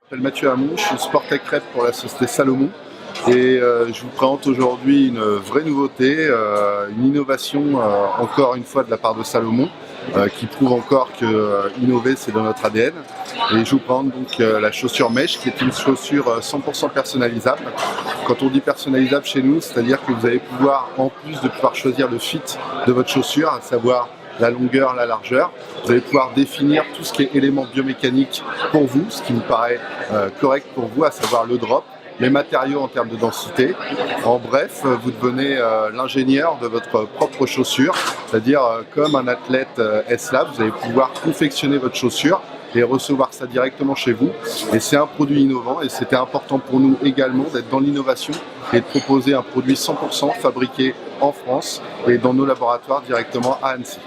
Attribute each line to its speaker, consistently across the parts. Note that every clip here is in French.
Speaker 1: Je m'appelle Mathieu Hamon, je suis Sport Tech Rep pour la société Salomon et je vous présente aujourd'hui une vraie nouveauté, une innovation encore une fois de la part de Salomon qui prouve encore que innover c'est dans notre ADN. Et je vous présente donc la chaussure Mesh qui est une chaussure 100% personnalisable. Quand on dit personnalisable chez nous, c'est-à-dire que vous allez pouvoir, en plus de pouvoir choisir le fit de votre chaussure, à savoir la longueur, la largeur. Vous allez pouvoir définir tout ce qui est éléments biomécaniques pour vous, ce qui me paraît correct pour vous, à savoir le drop, les matériaux en termes de densité. En bref, vous devenez l'ingénieur de votre propre chaussure, c'est-à-dire comme un athlète S-Lab, vous allez pouvoir confectionner votre chaussure et recevoir ça directement chez vous. Et c'est un produit innovant et c'était important pour nous également d'être dans l'innovation et de proposer un produit 100% fabriqué en France et dans nos laboratoires directement à Annecy.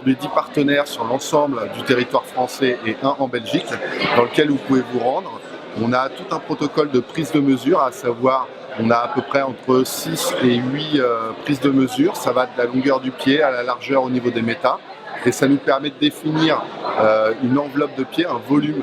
Speaker 1: Les 10 partenaires sur l'ensemble du territoire français et un en Belgique dans lequel vous pouvez vous rendre. On a tout un protocole de prise de mesure, à savoir on a à peu près entre 6 et 8 prises de mesure. Ça va de la longueur du pied à la largeur au niveau des métas. Et ça nous permet de définir une enveloppe de pied, un volume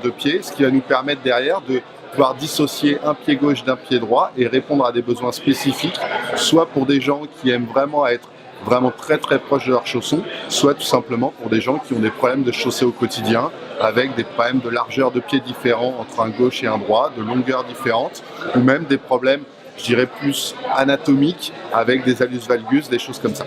Speaker 1: de pied, ce qui va nous permettre derrière de pouvoir dissocier un pied gauche d'un pied droit et répondre à des besoins spécifiques, soit pour des gens qui aiment vraiment être vraiment très proches de leurs chaussons, soit tout simplement pour des gens qui ont des problèmes de chaussée au quotidien, avec des problèmes de largeur de pied différents entre un gauche et un droit, de longueur différente, ou même des problèmes, je dirais plus anatomiques, avec des hallus valgus, des choses comme ça.